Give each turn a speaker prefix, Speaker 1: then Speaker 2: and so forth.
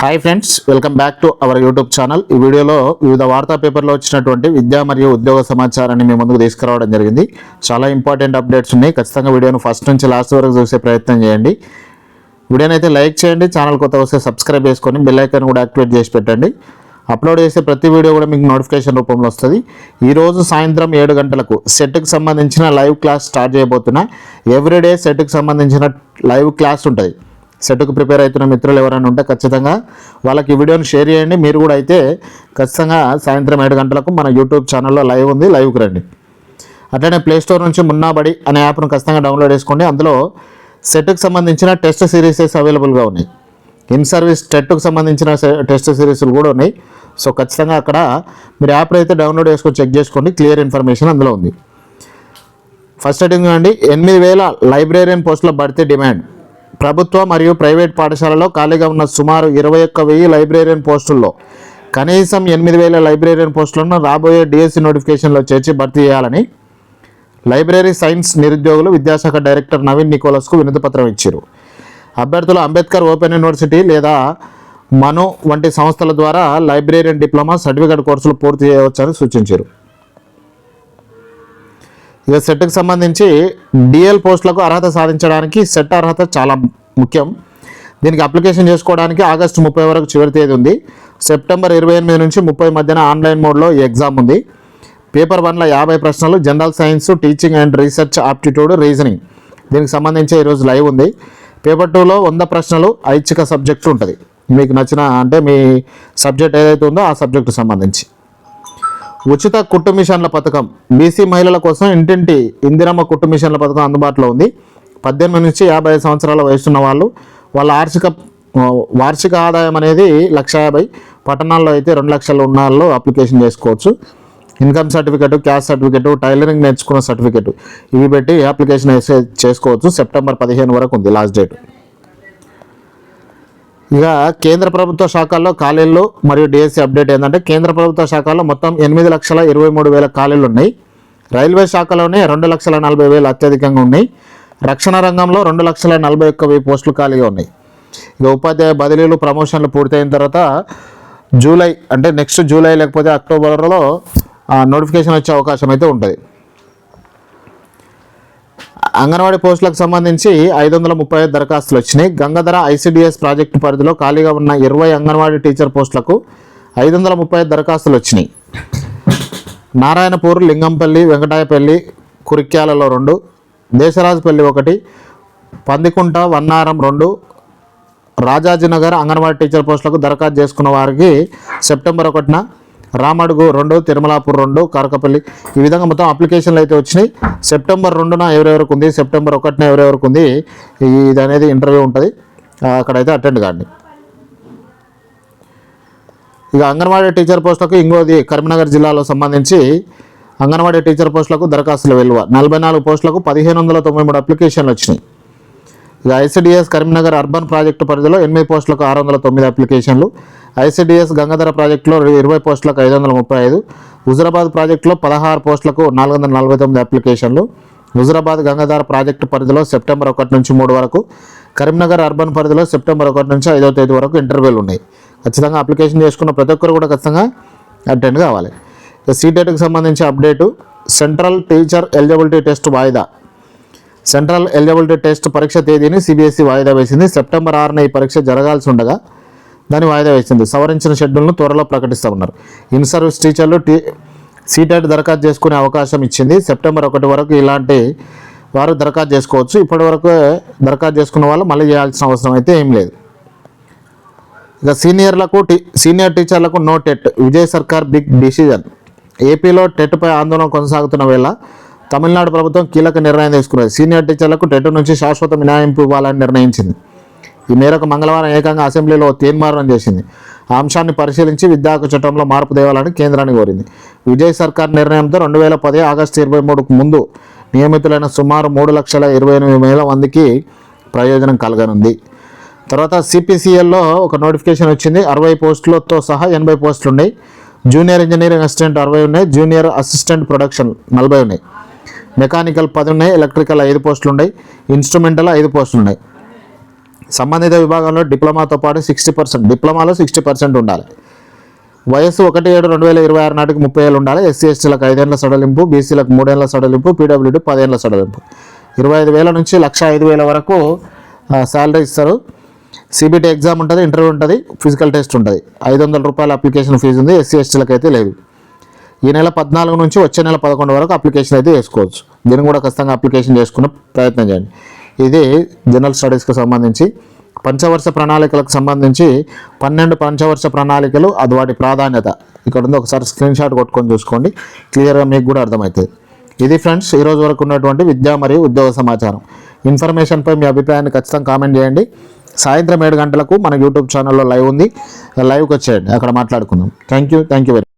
Speaker 1: Hi friends, welcome back to our YouTube channel. ఈ వీడియోలో వివిధ వార్తా పేపర్లో వచ్చినటువంటి విద్యా మరియు ఉద్యోగ సమాచారాన్ని మీ ముందుకు తీసుకురావడం జరిగింది. చాలా ఇంపార్టెంట్ అప్డేట్స్ ఉన్నాయి. ఖచ్చితంగా వీడియోను ఫస్ట్ నుంచి లాస్ట్ వరకు చూసే ప్రయత్నం చేయండి. వీడియోని అయితే లైక్ చేయండి. ఛానల్ కొత్త వస్తే సబ్స్క్రైబ్ చేసుకొని బెల్ ఐకాన్ కూడా యాక్టివేట్ చేసి పెట్టండి. అప్లోడ్ చేసే ప్రతి వీడియో కూడా మీకు నోటిఫికేషన్ రూపంలో వస్తుంది. ఈరోజు సాయంత్రం 7 గంటలకు సెట్కి సంబంధించిన లైవ్ క్లాస్ స్టార్ట్ చేయబోతున్నా. ఎవ్రీడే సెట్కి సంబంధించిన లైవ్ క్లాస్ ఉంటుంది. సెట్కు ప్రిపేర్ అవుతున్న మిత్రులు ఎవరైనా ఉంటే ఖచ్చితంగా వాళ్ళకి ఈ వీడియోని షేర్ చేయండి. మీరు కూడా అయితే ఖచ్చితంగా సాయంత్రం 7 గంటలకు మన యూట్యూబ్ ఛానల్లో లైవ్ ఉంది, లైవ్కి రండి. అట్లనే ప్లేస్టోర్ నుంచి మున్నాబడి అనే యాప్ను ఖచ్చితంగా డౌన్లోడ్ చేసుకోండి. అందులో సెట్కి సంబంధించిన టెస్ట్ సిరీసెస్ అవైలబుల్గా ఉన్నాయి. ఇన్ సర్వీస్ టెట్కు సంబంధించిన టెస్ట్ సిరీస్లు కూడా ఉన్నాయి. సో ఖచ్చితంగా అక్కడ మీరు యాప్ అయితే డౌన్లోడ్ చేసుకొని చెక్ చేసుకోండి. క్లియర్ ఇన్ఫర్మేషన్ అందులో ఉంది. ఫస్ట్ హెడ్డింగ్ అండి, 8,000 లైబ్రేరియన్ పోస్టుల భర్తీ డిమాండ్. ప్రభుత్వ మరియు ప్రైవేట్ పాఠశాలలో ఖాళీగా ఉన్న సుమారు 21,000 లైబ్రేరియన్ పోస్టుల్లో కనీసం 8,000 లైబ్రేరియన్ పోస్టులను రాబోయే డిఎస్సి నోటిఫికేషన్లో చేర్చి భర్తీ చేయాలని లైబ్రరీ సైన్స్ నిరుద్యోగులు విద్యాశాఖ డైరెక్టర్ నవీన్ నికోలస్కు వినతిపత్రం ఇచ్చారు. అభ్యర్థులు అంబేద్కర్ ఓపెన్ యూనివర్సిటీ లేదా మను వంటి సంస్థల ద్వారా లైబ్రేరియన్ డిప్లొమా సర్టిఫికేట్ కోర్సులు పూర్తి చేయవచ్చని సూచించారు. ఇక సెట్కి సంబంధించి డిఎల్ పోస్టులకు అర్హత సాధించడానికి సెట్ అర్హత చాలా ముఖ్యం. దీనికి అప్లికేషన్ చేసుకోవడానికి ఆగస్టు 30 వరకు చివరి తేదీ ఉంది. సెప్టెంబర్ 28 నుంచి 30 మధ్యన ఆన్లైన్ మోడ్లో ఈ ఎగ్జామ్ ఉంది. పేపర్ 1లో 50 ప్రశ్నలు, general science, teaching and research, aptitude, reasoning దీనికి సంబంధించి ఈరోజు లైవ్ ఉంది. పేపర్ 2లో 100 ప్రశ్నలు, ఐచ్ఛిక సబ్జెక్టు ఉంటుంది. మీకు నచ్చిన అంటే మీ సబ్జెక్ట్ ఏదైతే ఉందో ఆ సబ్జెక్టు సంబంధించి. ఉచిత కుట్టు మిషన్ల పథకం. బీసీ మహిళల కోసం ఇంటింటి ఇందిరమ్మ కుట్టు మిషన్ల పథకం అందుబాటులో ఉంది. 18 నుంచి 55 సంవత్సరాల వయసున్న వాళ్ళు వాళ్ళ వార్షిక ఆదాయం అనేది 1,50,000, పట్టణాల్లో అయితే 2 లక్షలు ఉన్న వాళ్ళు అప్లికేషన్ చేసుకోవచ్చు. Income certificate, caste certificate, tailoring నేర్చుకున్న సర్టిఫికేట్ ఇవి పెట్టి అప్లికేషన్ చేసుకోవచ్చు. సెప్టెంబర్ 15 వరకు ఉంది లాస్ట్ డేట్. ఇక కేంద్ర ప్రభుత్వ శాఖల్లో ఖాళీలు మరియు డిఎస్సి అప్డేట్ ఏంటంటే, కేంద్ర ప్రభుత్వ శాఖల్లో మొత్తం 8,23,000 ఖాళీలు ఉన్నాయి. రైల్వే శాఖలోనే 2,40,40,000 అత్యధికంగా ఉన్నాయి. రక్షణ రంగంలో 2,41,000 పోస్టులు ఖాళీగా ఉన్నాయి. ఇక ఉపాధ్యాయ బదిలీలు, ప్రమోషన్లు పూర్తయిన తర్వాత జూలై అంటే నెక్స్ట్ జూలై లేకపోతే అక్టోబర్లో నోటిఫికేషన్ వచ్చే అవకాశం అయితే ఉంటుంది. అంగన్వాడీ పోస్టులకు సంబంధించి 535 దరఖాస్తులు వచ్చినాయి. గంగాధర ఐసిడిఎస్ ప్రాజెక్టు పరిధిలో ఖాళీగా ఉన్న 20 అంగన్వాడీ టీచర్ పోస్టులకు 535 దరఖాస్తులు వచ్చినాయి. నారాయణపూర్, లింగంపల్లి, వెంకటాయపల్లి, కురిక్యాలలో 2, దేశరాజుపల్లి 1, పందికుంట, వన్నారం 2, రాజాజీనగర్ అంగన్వాడీ టీచర్ పోస్టులకు దరఖాస్తు చేసుకున్న వారికి సెప్టెంబర్ 1న, రామడుగు 2, తిరుమలాపూర్ 2, కారకపల్లి ఈ విధంగా మొత్తం అప్లికేషన్లు అయితే వచ్చినాయి. సెప్టెంబర్ 2న ఎవరెవరికి ఉంది, సెప్టెంబర్ 1న ఎవరెవరికి ఉంది, ఇది అనేది ఇంటర్వ్యూ ఉంటుంది. అక్కడైతే అటెండ్ కాండి. ఇక అంగన్వాడీ టీచర్ పోస్టులకు ఇంకోది కరీంనగర్ జిల్లాలో సంబంధించి అంగన్వాడీ టీచర్ పోస్టులకు దరఖాస్తుల విలువ 44 పోస్టులకు 1,593 అప్లికేషన్లు వచ్చినాయి. ఇక ఐసిడిఎస్ కరీంనగర్ అర్బన్ ప్రాజెక్టు పరిధిలో 8 పోస్టులకు 609 అప్లికేషన్లు, ఐసిడిఎస్ గంగాధర ప్రాజెక్టులో 20 పోస్టులకు 535, హుజురాబాద్ ప్రాజెక్టులో 16 పోస్టులకు 449 అప్లికేషన్లు, హుజురాబాద్ గంగాధర ప్రాజెక్టు పరిధిలో సెప్టెంబర్ 1 నుంచి 3 వరకు, కరీంనగర్ అర్బన్ పరిధిలో సెప్టెంబర్ 1 నుంచి 5వ తేదీ వరకు ఇంటర్వ్యూలు ఉన్నాయి. ఖచ్చితంగా అప్లికేషన్ చేసుకున్న ప్రతి ఒక్కరు కూడా ఖచ్చితంగా అటెండ్ కావాలి. సీటెట్కి సంబంధించి update. Central teacher eligibility test వాయిదా. సెంట్రల్ ఎలిజిబిలిటీ టెస్ట్ పరీక్ష తేదీని సిబిఎస్ఈ వాయిదా వేసింది. సెప్టెంబర్ 6న ఈ పరీక్ష జరగాల్సి ఉండగా దాన్ని వాయిదా వేసింది. సవరించిన షెడ్యూల్ను త్వరలో ప్రకటిస్తూ ఉన్నారు. ఇన్ సర్వీస్ టీచర్లు సీటెట్ దరఖాస్తు చేసుకునే అవకాశం ఇచ్చింది. సెప్టెంబర్ 1 వరకు ఇలాంటి వారు దరఖాస్తు చేసుకోవచ్చు. ఇప్పటి వరకు దరఖాస్తు చేసుకున్న వాళ్ళు మళ్ళీ చేయాల్సిన అవసరం అయితే ఏం లేదు. ఇక సీనియర్ టీచర్లకు నో టెట్. విజయ్ సర్కార్ బిగ్ డిసిజన్. ఏపీలో టెట్పై ఆందోళన కొనసాగుతున్న వేళ తమిళనాడు ప్రభుత్వం కీలక నిర్ణయం తీసుకున్నది. సీనియర్ టీచర్లకు టెట్ నుంచి శాశ్వత మినహాయింపు ఇవ్వాలని నిర్ణయించింది. ఈ మేరకు మంగళవారం ఏకంగా అసెంబ్లీలో తీర్మానం చేసింది. ఆ అంశాన్ని పరిశీలించి విద్యా హక్కు చట్టంలో మార్పు తేవాలని కేంద్రాన్ని కోరింది. విజయ్ సర్కార్ నిర్ణయంతో 2010 ఆగస్టు 23కు ముందు నియమితులైన సుమారు 3,28,000 మందికి ప్రయోజనం కలగనుంది. తర్వాత సిపిసిఎల్లో ఒక నోటిఫికేషన్ వచ్చింది. 60 పోస్టులతో సహా 80 పోస్టులు ఉన్నాయి. జూనియర్ ఇంజనీరింగ్ అసిస్టెంట్ 60 ఉన్నాయి. జూనియర్ అసిస్టెంట్ ప్రొడక్షన్ 40 ఉన్నాయి. మెకానికల్ 10 ఉన్నాయి. ఎలక్ట్రికల్ 5 పోస్టులు ఉన్నాయి. ఇన్స్ట్రుమెంటల్ 5 పోస్టులు ఉన్నాయి. సంబంధిత విభాగంలో డిప్లొమాతో పాటు 60%, డిప్లొమాలో 60% ఉండాలి. వయస్సు 1/7/2026 నాటికి 30 ఏళ్ళు ఉండాలి. ఎస్సీ ఎస్టీలకు 5 ఏళ్ల సడలింపు, బీసీలకు 3 ఏళ్ల సడలింపు, పీడబ్ల్యూడీ 10 ఏళ్ల సడలింపు. 25,000 నుంచి 1,05,000 వరకు శాలరీ ఇస్తారు. సిబిటీ ఎగ్జామ్ ఉంటుంది, ఇంటర్వ్యూ ఉంటుంది, ఫిజికల్ టెస్ట్ ఉంటుంది. 500 రూపాయల అప్లికేషన్ ఫీజు ఉంది. ఎస్సీ ఎస్టీలకు అయితే లేదు. ఈ నెల 14 నుంచి వచ్చే నెల 11 వరకు అప్లికేషన్ అయితే చేసుకోవచ్చు. దీన్ని కూడా ఖచ్చితంగా అప్లికేషన్ చేసుకునే ప్రయత్నం చేయండి. ఇది జనరల్ స్టడీస్కి సంబంధించి. పంచవర్ష ప్రణాళికలకు సంబంధించి 12 పంచవర్ష ప్రణాళికలు, అది వాటి ప్రాధాన్యత ఇక్కడ ఉంది. ఒకసారి స్క్రీన్ షాట్ కొట్టుకొని చూసుకోండి, క్లియర్గా మీకు కూడా అర్థమవుతుంది. ఇది ఫ్రెండ్స్ ఈరోజు వరకు ఉన్నటువంటి విద్యా మరియు ఉద్యోగ సమాచారం. ఇన్ఫర్మేషన్పై మీ అభిప్రాయాన్ని ఖచ్చితంగా కామెంట్ చేయండి. సాయంత్రం 7 గంటలకు మన యూట్యూబ్ ఛానల్లో లైవ్ ఉంది, లైవ్కి వచ్చేయండి, అక్కడ మాట్లాడుకుందాం. Thank you very much.